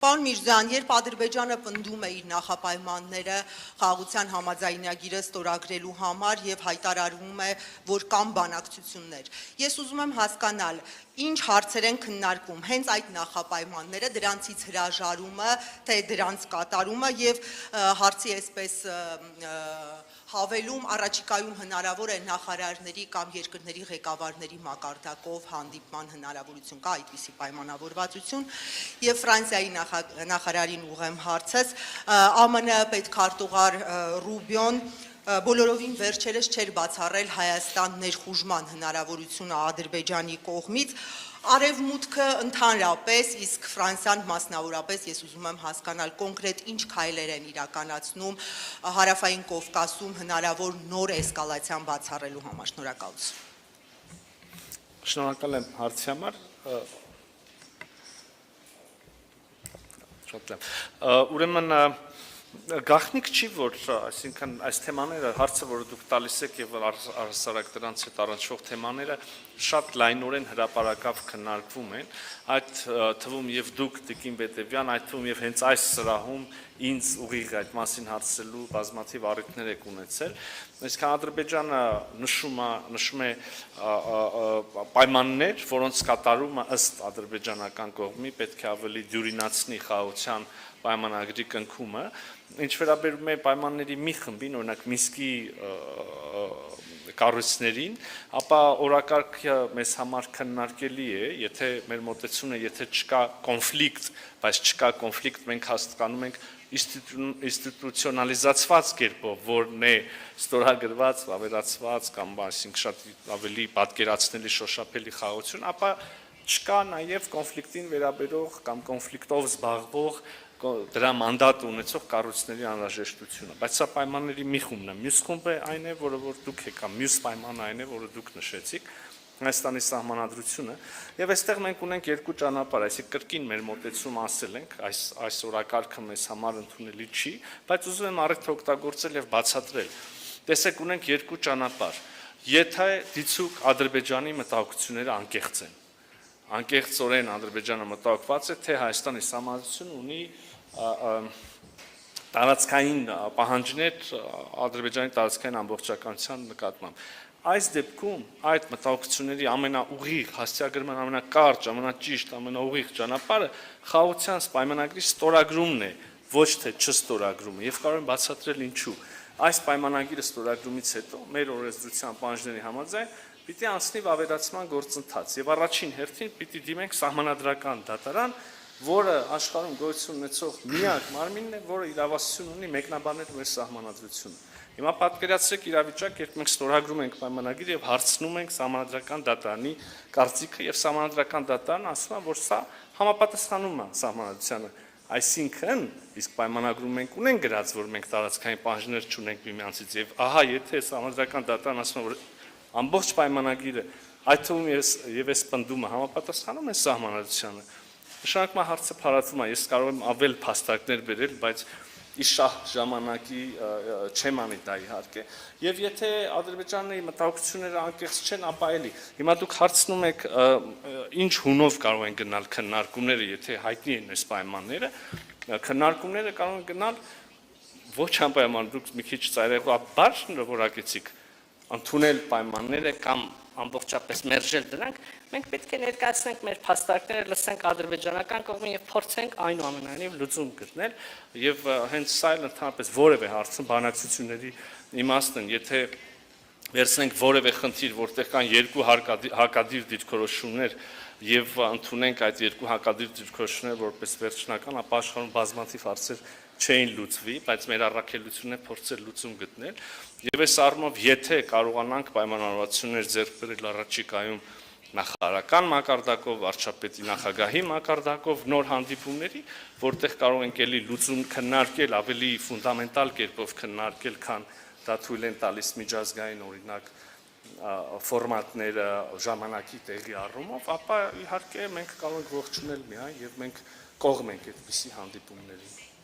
Պարոն Միրզոյան, երբ Ադրբեջանը պնդում է իր նախապայմանները խաղաղության համաձայնագիրը ստորագրելու համար եւ հայտարարում է, որ կան բանակցություններ, ես ուզում եմ հասկանալ, ինչ հարցեր են քննարկում, հենց այդ նախապայմանները, դրանցից հրաժարումը, թե դրանց կատարումը եւ հարցի այսպես հավելում առաջիկայում հնարավոր է նախարարների կամ երկրների ղեկավարների մակարդակով հանդիպման հնարավորություն կա այդպիսի պայմանավորվածություն եւ Ֆրանսիայի նախարարին ուղեմ հարցս ԱՄՆ պետքարտուղար Ռուբիոն բոլորովին վերջերս չէր բացառել Հայաստան ներխուժման հնարավորությունը Ադրբեջանի կողմից Արևմուտքը ընդհանրապես, իսկ Ֆրանսիան մասնավորապես ես ուզում եմ հասկանալ կոնկրետ ինչ քայլեր են իրականացնում Հարավային Կովկասում հնարավոր նոր էսկալացիան բացառելու համար, շնորհակալություն։ Շնորհակալ եմ հարցի համար։ Ուրեմն գաղտնիք չի, որ այսինքն այս թեմաները, հարցը, որը դուք տալիս եք եւ առհասարակ դրանց հետ առնչվող թեմաները շատ լայնորեն հրապարակավ քննարկվում են, այդ թվում եւ դուք Տիկին Բետևյան, այդ թվում եւ հենց այս սրահում ինձ ուղիղ այդ մասին հարցելու բազմաթիվ առիթներ եք ունեցել, այսինքն Ադրբեջանը նշում է պայմաններ, որոնց կատարումը ըստ ադրբեջանական կողմի պետք է ավելի դյուրինացնի խաղաղության պայմանագրի կնքումը, ինչ վերաբերում է պայմանների մի խմբին, օրինակ Մինսկի կառույցներին, ապա օրակարգը մեզ համար քննարկելի է, եթե մեր մոտեցումն է, եթե չկա կոնֆլիկտ, բայց չկա կոնֆլիկտ, մենք հասկանում ենք ինստիտուցիոնալիզացված կերպով, որն է ստորագրված, ավերացված կամ այսինքն շատ ավելի պատկերացնելի շոշափելի խաղաղություն, ապա չկա նաև կոնֆլիկտին վերաբերող կամ կոնֆլիկտով զբաղվող դրա մանդատ ունեցող կառույցների անհրաժեշտությունը, բայց սա պայմանների մի խումբն է, մյուս խումբը այն է, որը որ դուք եք, մյուս պայմանը այն է, որը դուք նշեցիք, Հայաստանի սահմանադրությունը, եւ այստեղ մենք ունենք երկու ճանապարհ, այսինքն կրկին մեր մոտեցում ասել ենք, այս օրակարգը մեզ համար ընդունելի չի, բայց ուզում եմ առիթը օգտագործել եւ բացատրել։ Տեսեք, ունենք երկու ճանապարհ։ Եթե դիցուկ Ադրբեջանի մտահոգությունները անկեղծ են, անկեղծորեն Ադրբեջանը մտահոգված է, թե Հայաստանի սահմանադրությունը ունի տարածքային պահանջներ Ադրբեջանի տարածքային ամբողջականության նկատմամբ։ Այս դեպքում այդ մտահոգությունների ամենաուղիղ, հասցեագրման ամենակարճ, ամենաճիշտ, ամենաուղիղ ճանապարհը խաղաղության պայմանագրի ստորագրումն է, ոչ թե չստորագրումը, եւ կարող եմ բացատրել ինչու։ Այս պայմանագիրը ստորագրումից հետո մեր օրենսդրության պահանջների համաձայն պիտի անցնի վավերացման գործընթաց եւ առաջին հերթին պիտի դիմենք սահմանադրական դատարան, որը աշխարհում գոյություն ունեցող միակ մարմինն է, որը իրավասություն ունի մեկնաբանել մեր սահմանադրությունը։ Հիմա պատկերացրեք իրավիճակ, երբ մենք ստորագրում ենք պայմանագիր եւ հարցնում ենք սահմանադրական դատարանի կարծիքը եւ սահմանադրական դատարանը ասում է, որ սա համապատասխանում է սահմանադրությանը։ Այսինքն, իսկ պայմանագրում մենք ունենք գրած, որ մենք տարածքային պահանջներ չունենք միմյանցից եւ ահա եթե սահմանադրական դատարանը ասում է, որ ամբողջ պայմանագիրը, այդ թվում եւ այս պնդումը համապատասխանում է սահմանադրությանը, նշանակում է հարցը փարատվում է, ես կարող եմ ավել փաստարկներ բերել, բայց իշահ ժամանակի չեմ անի դա իհարկե, եւ եթե Ադրբեջանի մտահոգությունները անկեղծ չեն, ապա էլի, հիմա դուք հարցնում եք ինչ հունով կարող են գնալ քննարկումները, եթե հայտնի են այս պայմանները, քննարկումները կարող են գնալ ոչ անպայման, դուք մի քիչ ծայրահեղաբար որակեցիք, ընդունել պայմանները կամ ամբողջապես մերժել դրանք, մենք պետք է ներկայացնենք մեր փաստարկները, լսենք ադրբեջանական կողմին եւ փորձենք այնուամենայնիվ լուծում գտնել եւ հենց սա էլ ընդհանրապես որևէ հարցում բանակցությունների իմաստն են, եթե վերցնենք որևէ խնդիր, որտեղ կան երկու հակադիր դիրքորոշումներ եւ ընդունենք այդ երկու հակադիր դիրքորոշումները որպես վերջնական, ապա աշխարհում բազմաթիվ հարցեր չէին լուծվի, բայց մեր առաքելությունն է փորձել լուծում գտնել եւ այս առումով եթե կարողանանք պայմանավորվածություններ ձեռք բերել առաջիկայում նախարարական մակարդակով, վարչապետի նախագահի մակարդակով նոր հանդիպումների, որտեղ կարող ենք ելի լուծում քննարկել ավելի ֆունդամենտալ կերպով քննարկել, քան դա թույլ են տալիս միջազգային օրինակ ֆորմատները ժամանակի տեղի առումով, ապա իհարկե մենք կարող ենք ողջունել միայն եւ մենք կողմ ենք այդպիսի հանդիպումներին։